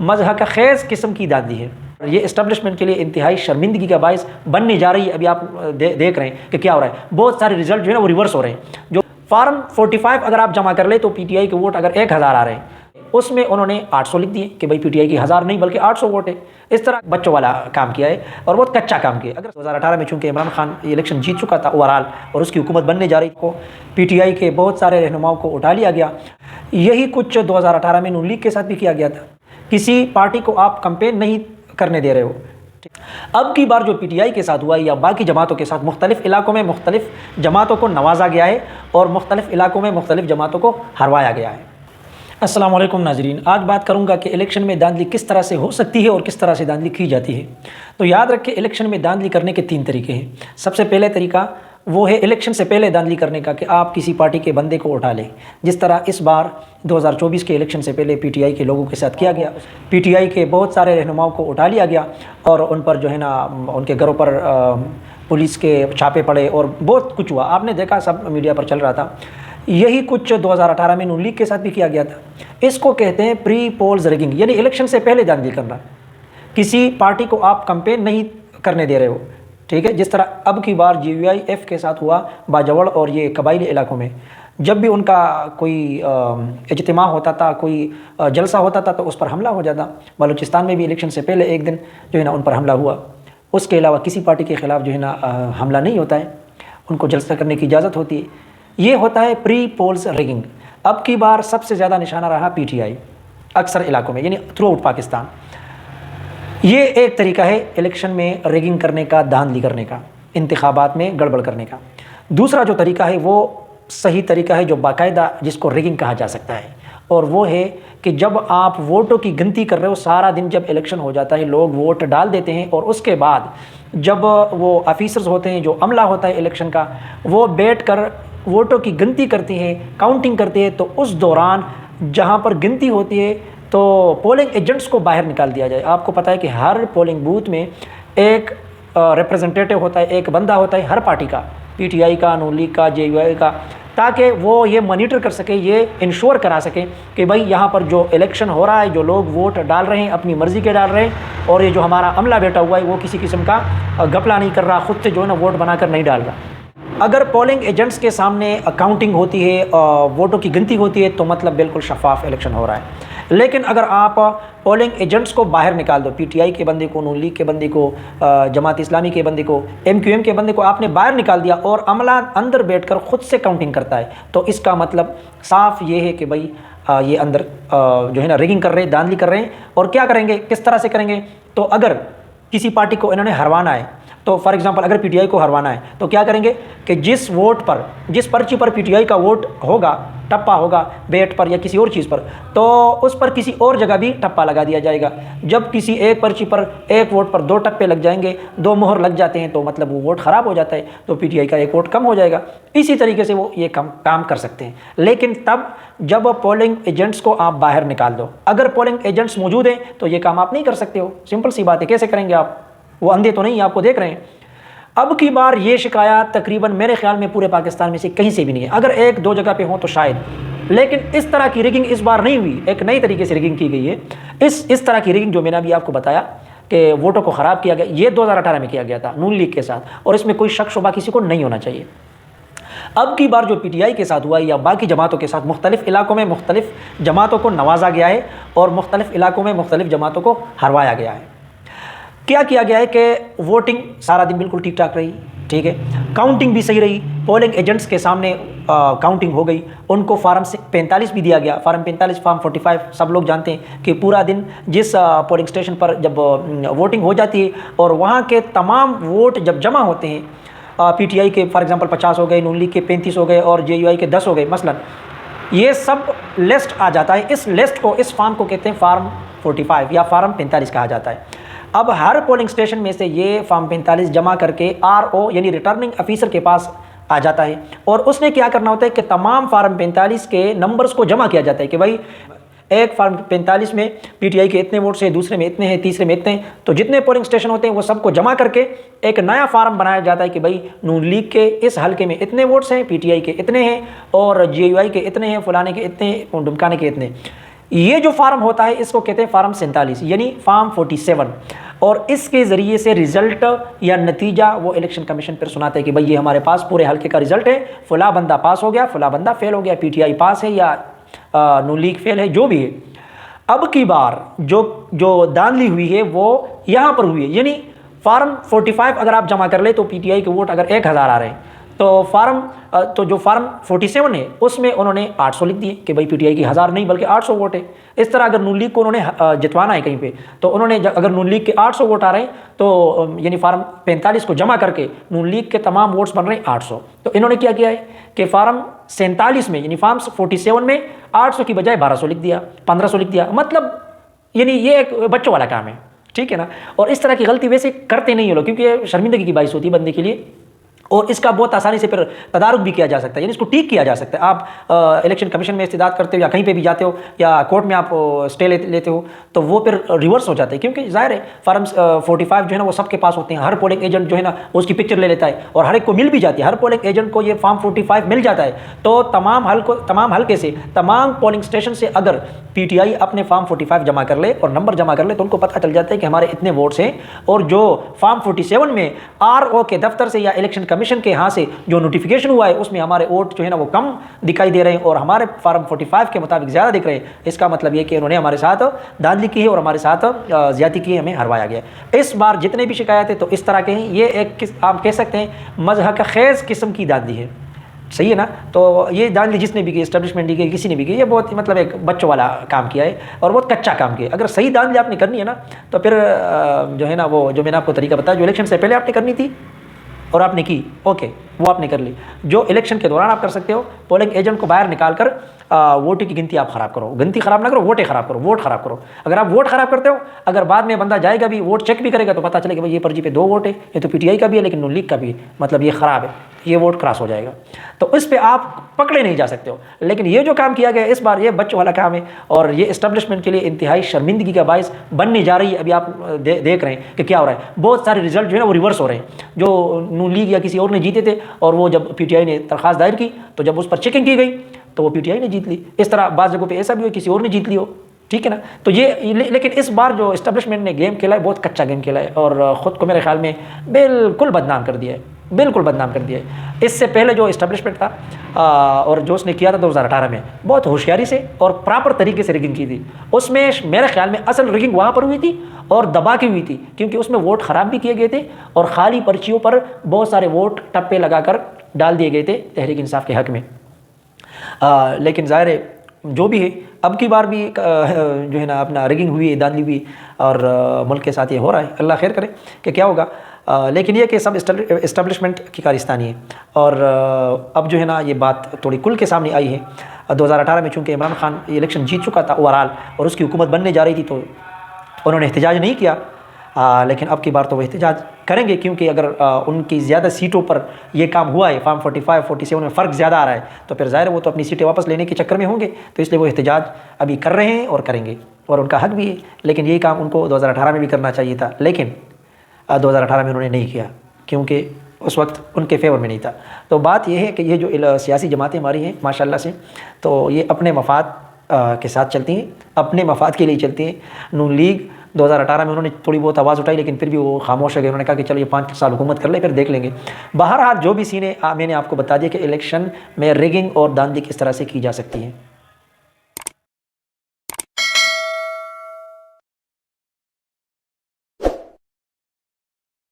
मज़हब का खेज़ किस्म की दादी है। ये इस्टेब्लिशमेंट के लिए इंतहाई शर्मिंदगी का बायस बनने जा रही है। अभी आप देख रहे हैं कि क्या हो रहा है, बहुत सारे रिजल्ट जो है ना वो रिवर्स हो रहे हैं। जो फार्म 45 अगर आप जमा कर ले तो पीटीआई के वोट अगर 1000 आ रहे हैं, उसमें उन्होंने 800 लिख दिए कि भाई पीटीआई की 1000 नहीं बल्कि 800 वोट है। इस तरह बच्चों वाला काम किया है और बहुत कच्चा काम किया। अगर 2018 में चूंकि इमरान खान इलेक्शन जीत चुका था ओवरऑल और उसकी हुकूमत बनने जा रही थी, पीटीआई के बहुत सारे रहनुमाओं को उठा लिया गया। यही कुछ 2018 में नून लीग के साथ भी किया गया था। किसी पार्टी को आप कंपेन नहीं करने दे रहे हो। अब की बार जो पीटीआई के साथ हुआ या बाकी जमातों के साथ मुख्तलिफ इलाकों में मुख्तलिफ जमातों को नवाजा गया है और मुख्तलिफ इलाकों में मुख्तलिफ जमातों को हरवाया गया है। अस्सलाम वालेकुम नाजरीन, आज बात करूंगा कि इलेक्शन में धांधली किस तरह से हो सकती है और किस तरह से धांधली की जाती है। तो याद रखें, इलेक्शन में धांधली करने के 3 तरीके हैं। सबसे पहले तरीका वो है इलेक्शन से पहले धांधली करने का कि आप किसी पार्टी के बंदे को उठा लें, जिस तरह इस बार 2024 के इलेक्शन से पहले पीटीआई के लोगों के साथ किया गया। पीटीआई के बहुत सारे रहनुमाओं को उठा लिया गया और उन पर जो है ना उनके घरों पर पुलिस के छापे पड़े और बहुत कुछ हुआ। आपने देखा, सब मीडिया पर चल रहा था। यही कुछ 2018 में नून लीग के साथ भी किया गया था। इसको कहते हैं प्री पोल्स रिगिंग, यानी इलेक्शन से पहले धांधली करना। किसी पार्टी को आप कंपेन नहीं करने दे रहे हो, ठीक है। जिस तरह अब की बार GVIF के साथ हुआ बाजवड़ और ये कबायली इलाकों में, जब भी उनका कोई इज्तिमा होता था, कोई जलसा होता था तो उस पर हमला हो जाता। बलूचिस्तान में भी इलेक्शन से पहले एक दिन जो है ना उन पर हमला हुआ। उसके अलावा किसी पार्टी के ख़िलाफ़ जो है ना हमला नहीं होता है, उनको जलसा करने की इजाज़त होती है। ये होता है प्री पोल्स रिगिंग। अब की बार सबसे ज़्यादा निशाना रहा पीटीआई अक्सर इलाकों में, यानी थ्रू आउट पाकिस्तान। ये एक तरीका है इलेक्शन में रिगिंग करने का, धांधली करने का, इंतखाबात में गड़बड़ करने का। दूसरा जो तरीका है वो सही तरीका है, जो बाकायदा जिसको रिगिंग कहा जा सकता है, और वो है कि जब आप वोटों की गिनती कर रहे हो, सारा दिन जब इलेक्शन हो जाता है लोग वोट डाल देते हैं और उसके बाद जब वो ऑफिसर्स होते हैं, जो अमला होता है इलेक्शन का, वो बैठकर वोटों की गिनती करती है, काउंटिंग करती है, तो उस दौरान जहाँ पर गिनती होती है तो पोलिंग एजेंट्स को बाहर निकाल दिया जाए। आपको पता है कि हर पोलिंग बूथ में एक रिप्रेजेंटेटिव होता है, एक बंदा होता है हर पार्टी का, पीटीआई का, नून लीग का, JUI का, ताकि वो ये मॉनिटर कर सके, ये इंश्योर करा सके कि भाई यहाँ पर जो इलेक्शन हो रहा है, जो लोग वोट डाल रहे हैं अपनी मर्ज़ी के डाल रहे हैं, और ये जो हमारा अमला बैठा हुआ है वो किसी किस्म का घपला नहीं कर रहा, खुद से जो है ना वोट बनाकर नहीं डाल रहा। अगर पोलिंग एजेंट्स के सामने काउंटिंग होती है, वोटों की गिनती होती है, तो मतलब बिल्कुल शफाफ इलेक्शन हो रहा है। लेकिन अगर आप पोलिंग एजेंट्स को बाहर निकाल दो, पीटीआई के बंदे को, नून लीग के बंदे को, जमात इस्लामी के बंदे को, MQM के बंदे को आपने बाहर निकाल दिया और अमला अंदर बैठकर खुद से काउंटिंग करता है, तो इसका मतलब साफ ये है कि भाई ये अंदर जो है ना रिगिंग कर रहे हैं, धांधली कर रहे हैं। और क्या करेंगे, किस तरह से करेंगे? तो अगर किसी पार्टी को इन्होंने हरवाना है, तो फॉर एग्जांपल अगर पीटीआई को हरवाना है तो क्या करेंगे कि जिस वोट पर, जिस पर्ची पर पीटीआई का वोट होगा, टप्पा होगा बैट पर या किसी और चीज़ पर, तो उस पर किसी और जगह भी टप्पा लगा दिया जाएगा। जब किसी एक पर्ची पर, एक वोट पर 2 टप्पे लग जाएंगे, 2 मोहर लग जाते हैं, तो मतलब वो वोट ख़राब हो जाता है, तो पीटीआई का 1 वोट कम हो जाएगा। इसी तरीके से वो ये काम कर सकते हैं। लेकिन तब जब पोलिंग एजेंट्स को आप बाहर निकाल दो, अगर पोलिंग एजेंट्स मौजूद हैं तो ये काम आप नहीं कर सकते हो। सिंपल सी बात है, कैसे करेंगे आप? वो अंधे तो नहीं, आपको देख रहे हैं। अब की बार ये शिकायत तकरीबन मेरे ख्याल में पूरे पाकिस्तान में से कहीं से भी नहीं है। अगर 1-2 जगह पे हो तो शायद, लेकिन इस तरह की रिगिंग इस बार नहीं हुई। एक नई तरीके से रिगिंग की गई है। इस तरह की रिगिंग जो मैंने अभी आपको बताया कि वोटों को ख़राब किया गया, ये 2018 में किया गया था नून लीग के साथ, और इसमें कोई शक शुबा किसी को नहीं होना चाहिए। अब की बार जो पीटीआई के साथ हुआ या बाकी जमातों के साथ, मुख्तलिफ इलाकों में मुख्तलिफ जमातों को नवाजा गया है और मुख्तलिफ इलाकों में मुख्तलिफ जमातों को हरवाया गया है। क्या किया गया है कि वोटिंग सारा दिन बिल्कुल ठीक ठाक रही, ठीक है, काउंटिंग भी सही रही, पोलिंग एजेंट्स के सामने काउंटिंग हो गई, उनको फार्म 45 भी दिया गया। फार्म 45, फार्म 45 सब लोग जानते हैं कि पूरा दिन जिस पोलिंग स्टेशन पर जब वोटिंग हो जाती है और वहाँ के तमाम वोट जब जमा होते हैं, पीटीआई के फॉर एग्जांपल 50 हो गए, नून लीग के 35 हो गए और JUI के 10 हो गए मसलन, ये सब लिस्ट आ जाता है। इस लिस्ट को, इस फार्म को कहते हैं फार्म 45 या फार्म 45 कहा जाता है। अब हर पोलिंग स्टेशन में से ये फार्म 45 जमा करके RO यानी रिटर्निंग ऑफिसर के पास आ जाता है, और उसने क्या करना होता है कि तमाम फार्म 45 के नंबर्स को जमा किया जाता है कि भाई एक फार्म 45 में पीटीआई के इतने वोट्स हैं, दूसरे में इतने हैं, तीसरे में इतने हैं, तो जितने पोलिंग स्टेशन होते हैं वो सबको जमा करके एक नया फार्म बनाया जाता है कि भाई नून लीग के इस हलके में इतने वोट्स हैं, पीटीआई के इतने हैं, और JUI के इतने हैं, फलाने के इतने, डुमकाने के इतने। ये जो फार्म होता है इसको कहते हैं फार्म 47 यानी फार्म 47, और इसके ज़रिए से रिज़ल्ट या नतीजा वो इलेक्शन कमीशन पर सुनाते हैं कि भाई ये हमारे पास पूरे हल्के का रिज़ल्ट है, फ़ला बंदा पास हो गया, फ़ला बंदा फेल हो गया, पीटीआई पास है या नून लीग फेल है, जो भी है। अब की बार जो धांधली हुई है वो यहाँ पर हुई है, यानी फार्म 45 अगर आप जमा कर ले तो पीटीआई के वोट अगर 1000 आ रहे हैं तो जो फार्म 47 है उसमें उन्होंने 800 लिख दिए कि भाई पीटीआई की 1000 नहीं बल्कि 800 वोट है। इस तरह अगर नून लीग को उन्होंने जितवाना है कहीं पे तो उन्होंने अगर नून लीग के 800 वोट आ रहे हैं तो यानी फार्म 45 को जमा करके नून लीग के तमाम वोट्स बन रहे हैं 800। तो इन्होंने क्या किया है कि फार्म 47 में यानी फार्म 47 में 800 की बजाय 1200 लिख दिया, 1500 लिख दिया, मतलब यानी ये एक बच्चों वाला काम है, ठीक है ना। और इस तरह की गलती वैसे करते नहीं है लोग, क्योंकि ये शर्मिंदगी की बाइस होती है बंदे के लिए, और इसका बहुत आसानी से फिर तदारुक भी किया जा सकता है, यानी इसको ठीक किया जा सकता है। आप इलेक्शन कमीशन में इस्तेदाद करते हो या कहीं पे भी जाते हो या कोर्ट में आप स्टे लेते हो तो वो फिर रिवर्स हो जाता है, क्योंकि जाहिर है फार्म 45 जो है ना वो सबके पास होते हैं, हर पोलिंग एजेंट जो है ना उसकी पिक्चर ले लेता है और हर एक को मिल भी जाती है, हर पोलिंग एजेंट को ये फार्म 45 मिल जाता है। तो तमाम हल्के से तमाम पोलिंग स्टेशन से अगर पीटीआई अपने फार्म 45 जमा कर ले और नंबर जमा कर ले तो उनको पता चल जाता है कि हमारे इतने वोट्स हैं, और जो फार्म 47 में आरओ के दफ्तर से या इलेक्शन कमीशन के यहाँ से जो नोटिफिकेशन हुआ है उसमें हमारे वोट जो है ना वो कम दिखाई दे रहे हैं और हमारे फार्म 45 के मुताबिक ज़्यादा दिख रहे हैं, इसका मतलब ये कि उन्होंने हमारे साथ धांधली की है और हमारे साथ ज़्यादती की है, हमें हरवाया गया। इस बार जितने भी शिकायत है तो इस तरह के हैं, ये एक आप कह सकते हैं मजहक खेज़ किस्म की धांधली है, सही है ना। तो ये धांधली जिसने भी की, इस्टेब्लिशमेंट की, किसी ने भी की, ये बहुत मतलब एक बच्चों वाला काम किया है और बहुत कच्चा काम किया है। अगर सही धांधली आपने करनी है ना तो फिर जो है ना वो जो मैंने आपको तरीका बताया, जो इलेक्शन से पहले आपने करनी थी और आपने की, ओके वो आपने कर ली। जो इलेक्शन के दौरान आप कर सकते हो, पोलिंग एजेंट को बाहर निकाल कर वोट की गिनती आप खराब करो, गिनती खराब ना करो, वोटें खराब करो, वोट खराब करो। अगर आप वोट खराब करते हो, अगर बाद में बंदा जाएगा भी वोट चेक भी करेगा तो पता चलेगा भाई ये पर्ची पे 2 वोट है, ये तो पीटीआई का भी है लेकिन नून लीग का भी है, मतलब ये खराब है, ये वोट क्रॉस हो जाएगा। तो इस पर आप पकड़े नहीं जा सकते हो। लेकिन ये जो काम किया गया इस बार ये बच्चों वाला काम है और ये इस्टेब्लिशमेंट के लिए इंतहाई शर्मिंदगी का बायस बनने जा रही है। अभी आप देख रहे हैं कि क्या हो रहा है, बहुत सारे रिजल्ट जो है ना वो रिवर्स हो रहे हैं। जो नून लीग या किसी और ने जीते थे और वो जब पीटीआई ने दरख्वास्त दायर की तो जब उस पर चेकिंग की गई तो वो पीटीआई ने जीत ली। इस तरह बाज़ जगहों पे ऐसा भी हो किसी और ने जीत ली हो, ठीक है ना। तो ये लेकिन इस बार जो इस्टेब्लिशमेंट ने गेम खेला है बहुत कच्चा गेम खेला है और ख़ुद को मेरे ख्याल में बिल्कुल बदनाम कर दिया है, बिल्कुल बदनाम कर दिया है। इससे पहले जो इस्टेब्लिशमेंट था और जो उसने किया था 2018 में बहुत होशियारी से और प्रॉपर तरीके से रिगिंग की थी, उसमें मेरे ख्याल में असल रिगिंग वहाँ पर हुई थी और दबा की हुई थी, क्योंकि उसमें वोट ख़राब भी किए गए थे और खाली पर्चियों पर बहुत सारे वोट टप्पे लगाकर डाल दिए गए थे तहरीक इंसाफ के हक़ में। लेकिन ज़ाहिर है जो भी है अब की बार भी जो है ना अपना रिगिंग हुई, धांधली हुई और मुल्क के साथ ये हो रहा है। अल्लाह खैर करे कि क्या होगा। लेकिन ये कि सब इस्टेब्लिशमेंट की कारस्तानी है और अब जो है ना ये बात थोड़ी खुल के सामने आई है। 2018 में चूँकि इमरान खान इलेक्शन जीत चुका था ओवरऑल और उसकी हुकूमत बनने जा रही थी तो उन्होंने एहतजाज नहीं किया, लेकिन अब की बार तो वो एहतजाज करेंगे, क्योंकि अगर उनकी ज़्यादा सीटों पर ये काम हुआ है, फार्म 45 47 में फ़र्क ज़्यादा आ रहा है तो फिर ज़ाहिर वो तो अपनी सीटें वापस लेने के चक्कर में होंगे, तो इसलिए वो एहतजाज अभी कर रहे हैं और करेंगे और उनका हक़ भी है। लेकिन यही काम उनको 2018 में भी करना चाहिए था, लेकिन 2018 में उन्होंने नहीं किया क्योंकि उस वक्त उनके फेवर में नहीं था। तो बात यह है कि ये जो सियासी जमातें हमारी हैं माशाल्लाह से, तो ये अपने मफाद के साथ चलती हैं, अपने मफाद के लिए चलती हैं। नून लीग 2018 में उन्होंने थोड़ी बहुत आवाज़ उठाई लेकिन फिर भी वो खामोश हो गए। उन्होंने कहा कि चलो ये 5 साल हुकूमत कर ले फिर देख लेंगे। बहरहाल जो भी सीने मैंने आपको बता दिया कि इलेक्शन में रिगिंग और धांधली किस तरह से की जा सकती है।